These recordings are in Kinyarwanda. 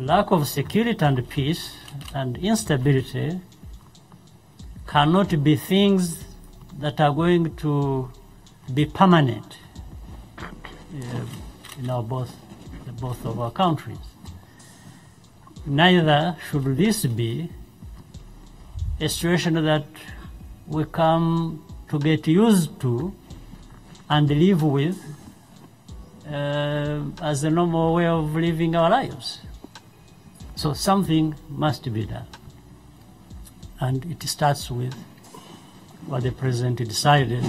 lack of security and peace and instability cannot be things that are going to be permanent in both of our countries. Neither should this be a situation that we come to get used to and live with as a normal way of living our lives. So something must be done. And it starts with what the President decided,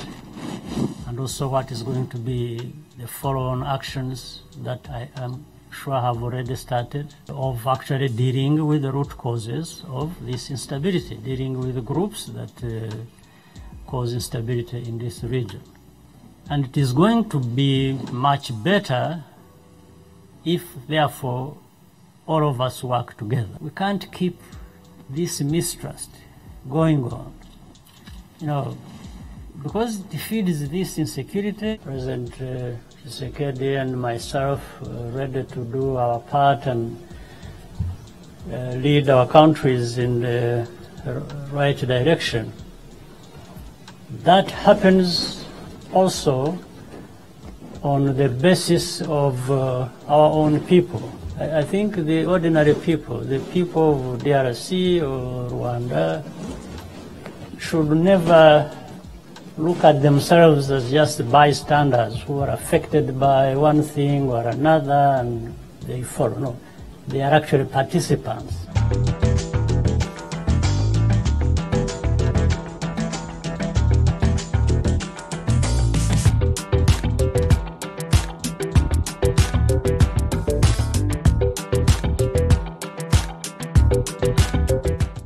and also what is going to be the follow-on actions that I am sure have already started, of actually dealing with the root causes of this instability, dealing with the groups that cause instability in this region. And it is going to be much better if, therefore, all of us work together. We can't keep this mistrust going on. You know, because it feeds this insecurity. President THISEKEDI and myself ready to do our part and lead our countries in the right direction. That happens also on the basis of our own people. I think the ordinary people, the people of DRC or Rwanda, should never look at themselves as just bystanders who are affected by one thing or another and they follow. No, they are actually participants.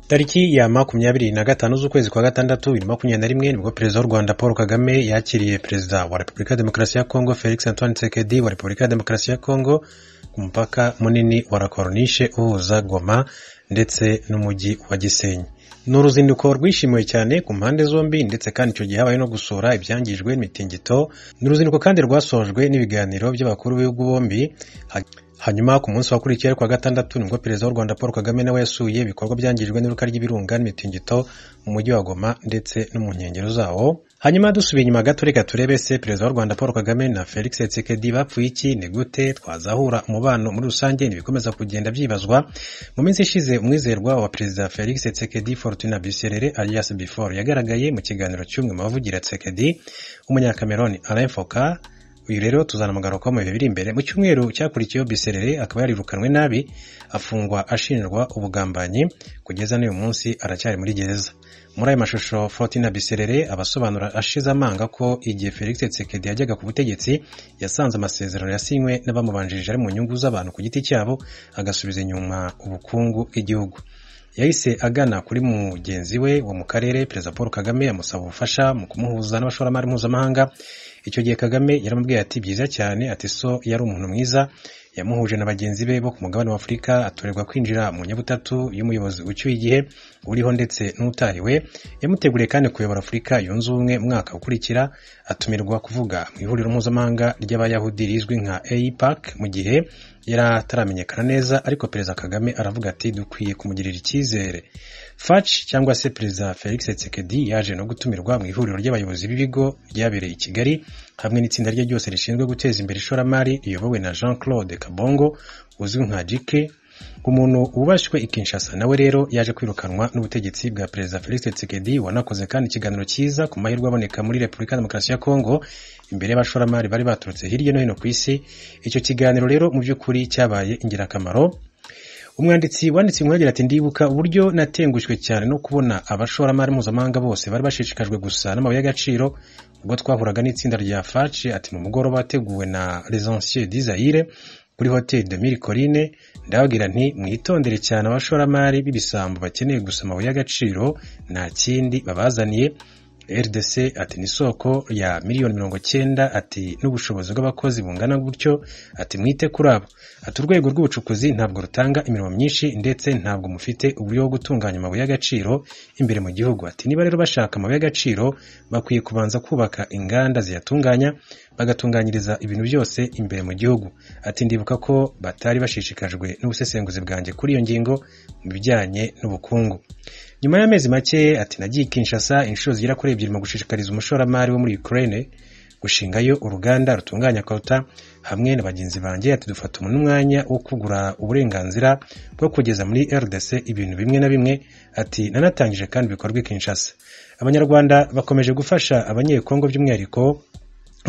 Tariki ya 25 z'ukwezi kwa gatandatu 2021 nibwo Perezida w'u Rwanda Paul Kagame yakiriye Perezida wa Repubulika ya Demokarasi ya Congo Felix Antoine THISEKEDI wa Repubulika ya Demokarasi ya Congo ku mupaka munini wa Rakornishe uhuza Goma ndetse n'umujyi wa Gisenyi. N'uruzinduko rwishimiwe cyane ku mpande zombi ndetse kandi icyo gihe habaye no gusura ibyangijwe n'imitingito. N'uruzinduko kandi rwasojwe n'ibiganiro by'abakuru b'ibihugu bombi. Hanyuma ku munsi wakurikiye kwa gatandatu nibwo Perezida w'u Rwanda Paul Kagame nawe yasuye ibikorwa byangijwe n'iruka ry'ibirunga n'imitingito mu mujyi wa Goma ndetse no mu nkengero zawo. Hanyuma dusubiye inyuma gato reka turebe se Perezida w'u Rwanda Paul Kagame na Felix THISEKEDI bapfuye iki, ni gute twazahura umubano muri rusange, nibikomeza kugenda byibazwa. Mu minsi ishize umwizerwa wa Perezida Felix THISEKEDI Fortuna Biserere alias Before yagaragaye mu kiganiro cy'umwe mu bavugira THISEKEDI umunyakameroni Alain Foka. Uyu rero tuzanamugaruka mu bihe biri imbere. Mu cyumweru cyakurikiyeho Biserere akaba yarirukanwe nabi afungwa ashinjwa ubugambanyi kugeza n'uyu munsi aracyari muri gereza. Muri aya mashusho Fortuna Biserere abasobanura ashize amanga ko igihe Felix THISEKEDI yajyaga ku butegetsi yasanze amasezerano yasinywe n'abamubanjirije ari mu nyungu z'abantu ku giti cyabo agasubiza inyuma ubukungu bw'igihugu. Yahise agana kuri mugenzi we wo mu karere Perezida Paul Kagame amusaba ubufasha mu kumuhuza n'abashoramari mpuzamahanga. Icyo gihe Kagame yaramubwiye ati byiza cyane, ati so yari umuntu mwiza, yamuhuje na bagenzi be bo ku mugabane wa Afurika, atorerwa kwinjira mu nyabutatu y'umuyobozi ucyuye igihe uriho ndetse n'utariwe. Yamuteguriye kandi kuyobora Afurika yunze ubumwe mwaka ukurikira, atumirwa kuvuga mu ihuriro mpuzamahanga ry'abayahudi rizwi nka AIPAC mu gihe yarataramenyekana neza, ariko Perezida Kagame aravuga ati dukwiye kumugirira icyizere. FACH cyangwa se Perezida Felix THISEKEDI yaje no gutumirwa mu ihuriro ry'abayobozi b'ibigo ryabereye i Kigali hamwe n'itsinda rye ryose rishinzwe guteza imbere ishoramari riyobowe na Jean-Claude Kabongo uzwi nka Jike. Umuntu ubashywe i Kinshasa nawe rero yaje kwirukanwa n'ubutegetsi bwa Perezida Felix THISEKEDI wanakoze kandi ikiganiro cyiza ku mahirwe aboneka muri Repubulika ya Demokarasi ya Congo imbere y'abashoramari bari baturutse hirya no hino ku isi. Icyo kiganiro rero mu by'ukuri cyabaye ingirakamaro. Umwanditsi wanditse inkuru ati ndibuka uburyo natengushywe cyane no kubona abashoramari mpuzamahanga bose bari bashishikajwe gusa n'amabuye y'agaciro ubwo twahuraga n'itsinda rya FACH. Ati mu mugoroba wateguwe na Les Anciens d'Isaïre kuri Hotel de Mille Collines, ndababwira nti mwitondere cyane abashoramari b'ibisambo bakeneye gusa amabuye y'agaciro nta kindi babazaniye. RDC ati ni soko ya miliyoni 90 ati n'ubushobozi bw'abakozi bungana gutyo ati mwite kuri abo. Ati urwego rw'ubucukuzi ntabwo rutanga imirimo myinshi ndetse ntabwo mufite uburyo bwo gutunganya amabuye y'agaciro imbere mu gihugu. Ati niba rero bashaka amabuye y'agaciro bakwiye kubanza kubaka inganda ziyatunganya bagatunganyiriza ibintu byose imbere mu gihugu. Ati ndibuka ko batari bashishikajwe n'ubusesenguzi bwanjye kuri iyo ngingo mu bijyanye n'ubukungu. Nyuma y'amezi make ati nagiye Kinshasa inshuro zigera kuri 2 mu gushishikariza umushoramari wo muri Ukraine gushingayo uruganda rutunganya kota hamwe na bagenzi banjye. Ati dufata umwanya wo kugura uburenganzira bwo kugeza muri RDC ibintu bimwe na bimwe. Ati nanatangije kandi bikorwa Kinshasa. Abanyarwanda bakomeje gufasha abanyekongo by'umwihariko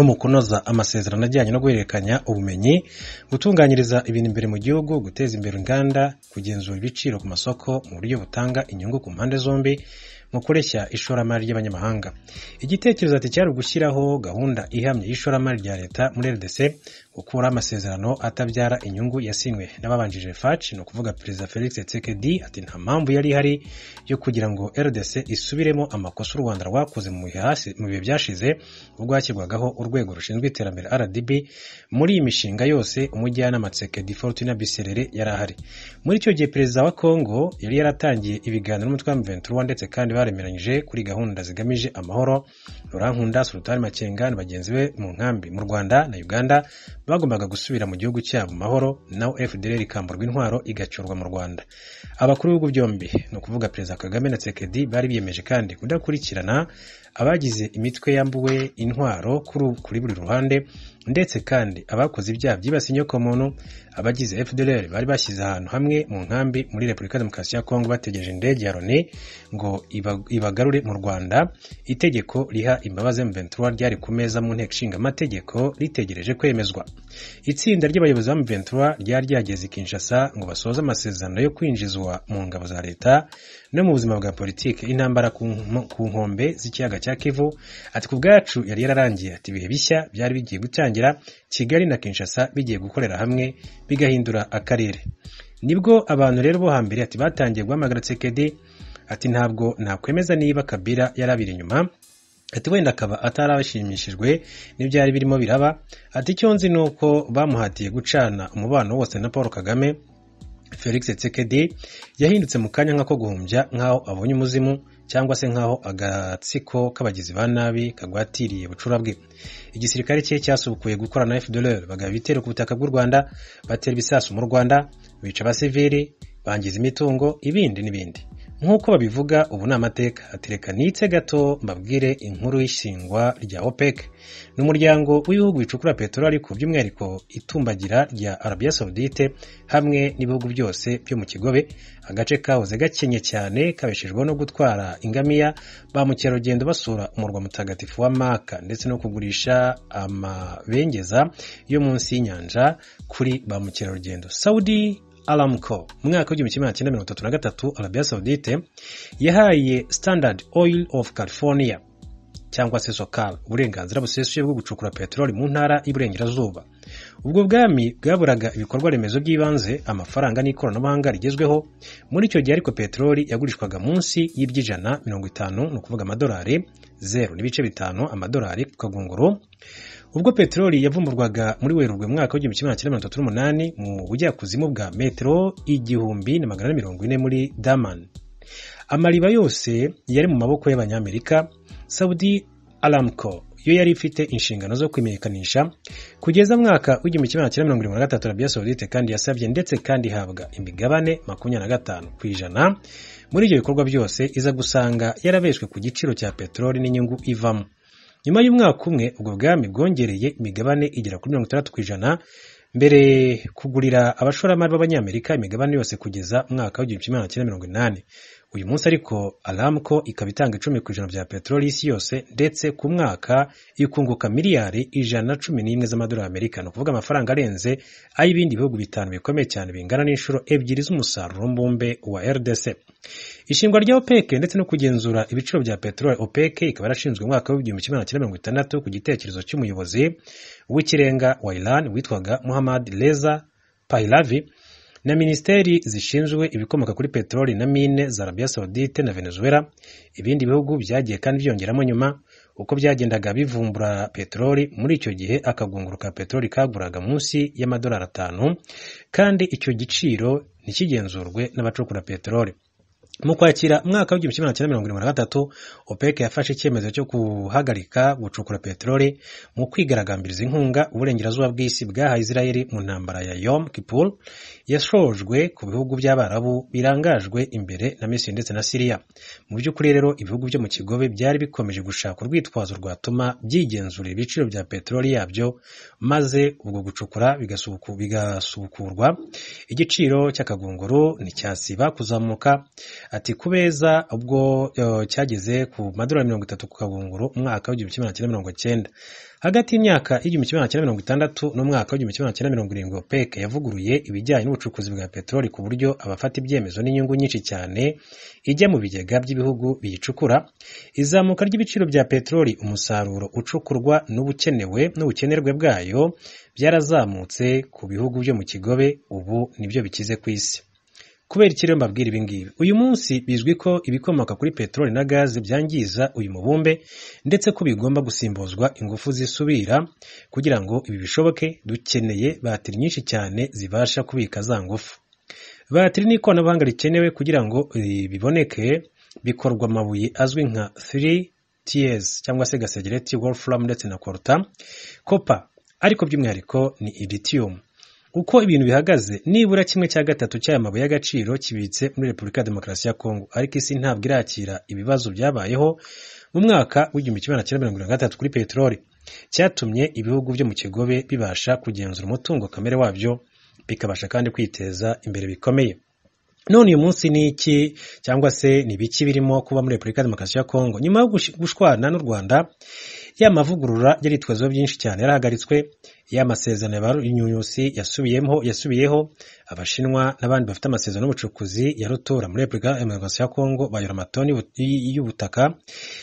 mu kunoza amasezerano ajyanye no guhererekanya ubumenyi, gutunganyiriza ibintu imbere mu gihugu, guteza imbere inganda, kugenzura ibiciro ku masoko mu buryo butanga inyungu ku mpande zombi, mu kureshya ishoramari ry'abanyamahanga. Igitekerezo ati cyari gushyiraho gahunda ihamye y'ishoramari rya leta muri RDC, gukura amasezerano atabyara inyungu yasinywe n'ababanjije FACH, no kuvuga Perezida Felix THISEKEDI. Ati nta mpamvu yari hari yo kugira ngo RDC isubiremo amakosa u Rwanda rwakoze mu bihe byashize ubwo hashyirwagaho urwego rushinzwe iterambere RDB. Muri iyi mishinga yose umujyanama THISEKEDI Fortuna Biserere yarahari. Muri icyo gihe Perezida wa Congo yari yaratangiye ibiganiro n'umutwe wa M23 ndetse kandi baremeranyije kuri gahunda zigamije amahoro. Rurankunda Sultan Makenga na bagenzi be mu nkambi mu Rwanda na Uganda bagombaga gusubira mu gihugu cyabo mahoro, naho FDLR ikamburwa intwaro igacurwa mu Rwanda. Abakuru b'ibihugu byombi no kuvuga Perezida Kagame na THISEKEDI bari biyemeje kandi kudakurikirana abagize imitwe yambuwe intwaro kuri buri ruhande, ndetse kandi abakoze ibyaha byibasiye inyokomuntu. Abagize FDLR bari bashyize ahantu hamwe mu nkambi muri Repubulika Demokarasi ya Congo bategereje indege ya Loni ngo ibagarure mu Rwanda. Itegeko riha imbabazi M23 ryari ku meza mu nteko ishinga amategeko ritegereje kwemezwa. Itsinda ry'abayobozi ba M23 ryari ryageze Kinshasa ngo basoze amasezerano yo kwinjizwa mu ngabo za leta no mu buzima bwa politike intambara ku nkombe z'ikiyaga cya Kivu. Ati ku bwacu yari yararangiye. Ati ibihe bishya byari bigiye gutangira, Kigali na Kinshasa bigiye gukorera hamwe bigahindura akarere. Nibwo abantu rero bo hambere ati batangiye guhamagara THISEKEDI. Ati ntabwo nakwemeza niba Kabila yarabiri inyuma. Ati wenda akaba atarabashimishijwe n'ibyari birimo biraba. Ati icyo nzi nuko bamuhatiye gucana umubano wose na Paul Kagame. Felix THISEKEDI yahindutse mu kanya nk'ako guhumbya nk'aho abonye umuzimu, cyangwa se nk'aho agatsiko k'abagizi ba nabi kagwatiriye bucura bwe. Igisirikare cye cyasubukuye gukora na FDLR, bagaba ibitero ku butaka bw'u Rwanda, batera ibisasu mu Rwanda, bica abasivili, bangiza imitungo, ibindi n'ibindi. Nk'uko babivuga ubu ni amateka. Atereka nitse gato mbabwire inkuru y'ishingwa rya OPEC, n'umuryango w'ibihugu bicukura peteroli ariko by'umwihariko itumbagira rya Arabia Saudite hamwe n'ibihugu byose byo mu Kigobe, agace kahoze gakenye cyane kabeshejweho no gutwara ingamiya ba mukerarugendo basura umurwa mutagatifu wa Maka, ndetse no kugurisha amabengeza yo munsi y'inyanja kuri ba mukerarugendo. Saudi Aramco mu mwaka w'1933 Arabia Saudite yahaye Standard Oil of California cyangwa se SOCAR uburenganzira busesuye bwo gucukura peteroli mu ntara y'Iburengerazuba. Ubwo bwami bwaburaga ibikorwa remezo by'ibanze, amafaranga n'ikoranabuhanga rigezweho. Muri icyo gihe ariko peteroli yagurishwaga munsi $150, no kuvuga amadolari 0.5 amadolari ku kagunguru. Ubwo peteroli yavumburwaga muri Werurwe mu mwaka w'1938 mu bujyakuzimu bwa metero 1440 muri Daman. Amariba yose yari mu maboko y'Abanyamerika. Saudi Aramco yo yari ifite inshingano zo kwimenyekanisha. Kugeza mwaka w'1973 Arabia Saudite kandi yasabye ndetse kandi habwa imigabane 25% muri ibyo bikorwa byose, iza gusanga yarabeshwe ku giciro cya peteroli n'inyungu ivamo. Nyuma y'umwaka umwe ubwo bwami bwongereye imigabane igera kuri 60%, mbere kugurira abashoramari b'Abanyamerika imigabane yose kugeza mwaka w'1980. Uyu munsi ariko Aramco ikaba itanga 10% bya peteroli y'isi yose, ndetse ku mwaka ikunguka miliyari 111 z'amadolari y'Amerika, no kuvuga amafaranga arenze ay'ibindi bihugu bitanu bikomeye cyane bingana n'inshuro 2 z'umusaruro mbumbe wa RDC. Ishingwa rya OPEC ndetse no kugenzura ibiciro bya peteroli, OPEC ikaba yarashinzwe mu mwaka w'1960 ku gitekerezo cy'umuyobozi w'ikirenga wa Iran witwaga Mohammad Reza Pahlavi. na ministeri zishinzwe ibikomoka kuri peteroli na mine za Arabia Saudite na Venezuela. Ibindi bihugu byagiye kandi byongeramo nyuma uko byagendaga bivumbura peteroli. Muri icyo gihe akagunguru ka peteroli kaguraga munsi y'amadolari 5 kandi icyo giciro ntikigenzurwe n'abacukura peteroli. Mu kwakira mwaka w'1973 OPEC yafashe icyemezo cyo guhagarika gucukura peteroli mu kwigaragambiriza inkunga uburengerazuba bw'isi bwahaye Israel mu ntambara ya Yom Kippur yashojwe ku bihugu by'Abarabu birangajwe imbere na Misiri ndetse na Syria. Mu by'ukuri rero ibihugu byo mu kigobe byari bikomeje gushaka urwitwazo rwatuma byigenzurira ibiciro bya peteroli yabyo, maze ubwo gucukura bigasubukurwa. Igiciro cy'akagunguru nticyasiba kuzamuka. Ati kubeza ubwo cyageze ku madolari 30 ku kagunguru umwaka w'1990. Hagati y'imyaka y'1960 n'umwaka w'1970 OPEC yavuguruye ibijyanye n'ubucukuzi bwa peteroli ku buryo abafata ibyemezo n'inyungu nyinshi cyane ijya mu bigega by'ibihugu biyicukura. Izamuka ry'ibiciro bya peteroli, umusaruro ucukurwa n'ubukenerwe bwayo byarazamutse ku bihugu byo mu kigobe ubu nibyo bikize ku isi. Kubera iki rero mbabwira ibi ngibi? Uyu munsi bizwi ko ibikomoka kuri peteroli na gaze byangiza uyu mubumbe ndetse ko bigomba gusimbuzwa ingufu zisubira. Kugira ngo ibi bishoboke dukeneye batiri nyinshi cyane zibasha kubika za ngufu. Batiri ni ikoranabuhanga rikenewe kugira ngo biboneke, bikorwa amabuye azwi nka 3Ts cyangwa se gasegereti, wolfram ndetse na coltan, copper, ariko by'umwihariko ni lithium. Uko ibintu bihagaze, nibura 1/3 cy'aya mabuye y'agaciro kibitse muri Repubulika ya Demokarasi ya Congo, ariko isi ntabwo irakira ibibazo byabayeho mu mwaka w'1973 kuri peteroli. Cyatumye ibihugu byo mu kigobe bibasha kugenzura umutungo kamere wabyo, bikabasha kandi kwiteza imbere bikomeye. None uyu munsi ni iki cyangwa se ni biki birimo kuba muri Repubulika ya Demokarasi ya Congo? Nyuma yo gushwana n'u Rwanda, ya mavugurura yaritwazo byinshi cyane yarahagaritswe. Ya masezerano y'abarunyunyusi yasubiyeho. Abashinwa n'abandi bafite amasezerano y'ubucukuzi ya rutura muri Repubulika ya Demokarasi ya Congo bayora amatoni y'ubutaka,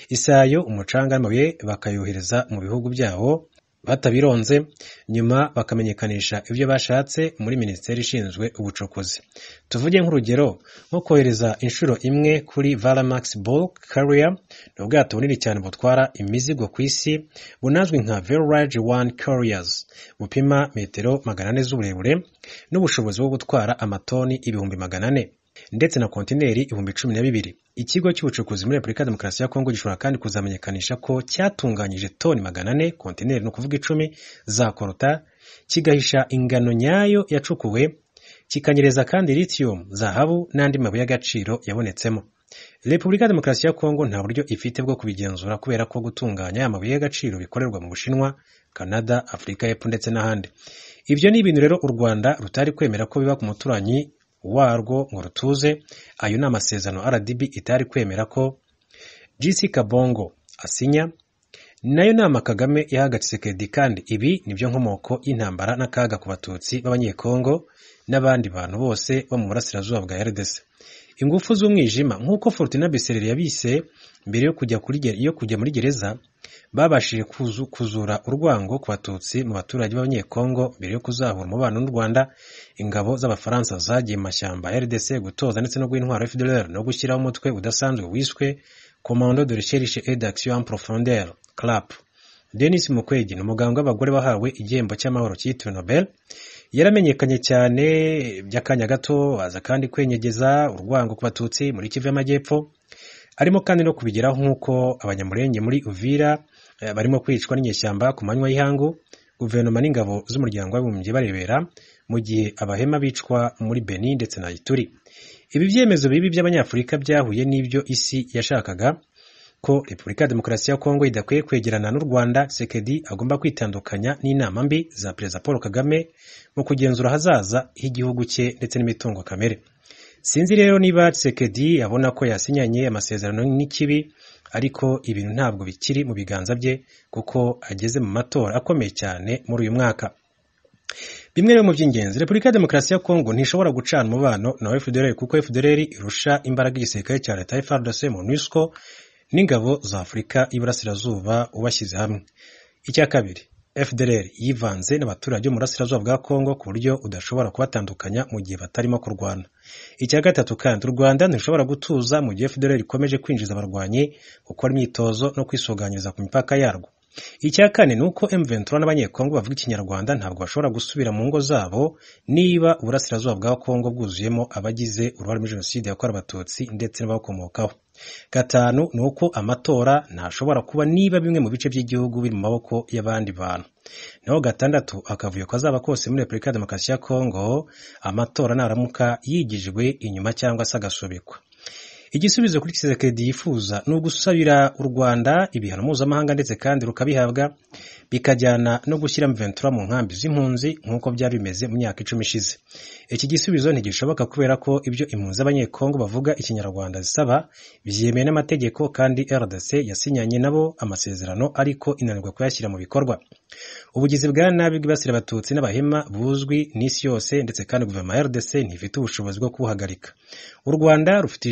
isayo, umucanga n'amabuye bakayohereza mu bihugu byabo batabironze, nyuma bakamenyekanisha ibyo bashatse muri Minisiteri ishinzwe ubucukuzi. Tuvuge nk'urugero nko kohereza inshuro imwe kuri Valamax Bulk Carrier, n'ubwato bunini cyane butwara imizigo ku isi bunazwi nka Very Large One Carriers, bupima metero 400 z'uburebure n'ubushobozi bwo gutwara amatoni 400,000 ndetse na kontineri 12,000. Ikigo cy'ubucukuzi muri Repubulika ya Demokarasi ya Congo gishobora kandi kuzamenyekanisha ko cyatunganyije toni 400, kontineri no kuvuga 10 za coltan, kigahisha ingano nyayo yacukuwe, kikanyereza kandi lithium, zahabu n'andi mabuye y'agaciro yabonetsemo. Repubulika ya Demokarasi ya Congo nta buryo ifite bwo kubigenzura kubera ko gutunganya amabuye y'agaciro bikorerwa mu Bushinwa, Canada, Afurika y'Epfo ndetse n'ahandi. Ibyo ni ibintu rero u Rwanda rutari kwemera ko biba ku muturanyi warwo ngo rutuze. Ayo ni amasezerano RDB itari kwemera ko GC Kabongo asinya. Nayo nama Kagame yahaga THISEKEDI, kandi ibi nibyo nkomoko y'intambara n'akaga ku batutsi b'abanyekongo n'abandi bantu bose bo mu burasirazuba bwa RDC. Ingufu z'umwijima nk'uko Fortuna Bisereri yabise mbere yo kujya muri gereza, babashije kuzura urwango ku batutsi mu baturage b'abanyekongo mbere yo kuzahura umubano n'u Rwanda. Ingabo z'abafaransa zagiye mu mashyamba ya RDC gutoza ndetse no guintwara FDLR no gushyiraho umutwe udasanzwe wiswe Commando de Recherche et d'Action en Profondeur CLAP. Denis Mukwege ni umuganga w'abagore wahawe igihembo cy'amahoro cyitiriwe Nobel. Yaramenyekanye cyane by'akanya gato, aza kandi kwenyegeza urwango ku batutsi muri Kivu y'Amajyepfo. Arimo kandi no kubigeraho nk'uko abanyamurenge muri Uvira barimo kwicwa n'inyeshyamba ku manywa y'ihangu, guverinoma n'ingabo z'umuryango w'abibumbye barebera, mu gihe abahema bicwa muri Beni ndetse na Ituri. Ibi byemezo bibi by'abanyafurika byahuye n'ibyo isi yashakaga, ko Repubulika ya Demokarasi ya Congo idakwiye kwegerana n'u Rwanda. THISEKEDI agomba kwitandukanya n'inama mbi za Perezida Paul Kagame mu kugenzura hazaza h'igihugu cye ndetse n'imitungo kamere. Sinzi rero niba THISEKEDI abona ko yasinyanye amasezerano n'ikibi, ariko ibintu ntabwo bikiri mu biganza bye kuko ageze mu matora akomeye cyane muri uyu mwaka. Bimwe rero mu by'ingenzi, Repubulika ya Demokarasi ya Congo ntishobora gucana umubano na FDLR kuko FDLR irusha imbaraga igisirikare cya leta FARDC, MONUSCO n'ingabo za Afurika y'Iburasirazuba ubashyize hamwe. Icya kabiri, FDLR yivanze n'abaturage mu burasirazuba bwa Congo ku buryo udashobora kubatandukanya mu gihe batarimo kurwana. Icya gatatu kandi u Rwanda ntirushobora gutuza mu gihe FDLR ikomeje kwinjiza abarwanyi, gukora imyitozo no kwisuganyiriza ku mipaka yarwo. Icya kane ni uko M23 n'abanyekongo bavuga ikinyarwanda ntabwo bashobora gusubira mu ngo zabo niba uburasirazuba bwa Congo bwuzuyemo abagize uruhare muri jenoside yakorewe abatutsi ndetse n'abakomokaho. Gatanu ni uko amatora ntashobora kuba niba bimwe mu bice by'igihugu biri mu maboko y'abandi bantu. Naho gatandatu akavuyo kazaba kose muri Repubulika ya Demokarasi ya Congo amatora naramuka yigijwe inyuma cyangwa se agasubikwa. Igisubizo kuri THISEKEDI yifuza ni ugusabira u Rwanda ibihano mpuzamahanga ndetse kandi rukabihabwa, bikajyana no gushyira M23 mu nkambi z'impunzi nk'uko byari bimeze mu myaka 10 ishize. Iki gisubizo ntigishoboka kubera ko ibyo impunzi z'abanyekongo bavuga ikinyarwanda zisaba byemewe n'amategeko kandi RDC yasinyanye nabo amasezerano ariko inanirwa kuyashyira mu bikorwa. Ubugizi bwa nabi bwibasira abatutsi n'abahema buzwi n'isi yose ndetse kandi guverinoma ya RDC ntifite ubushobozi bwo kubuhagarika. U Rwanda rufite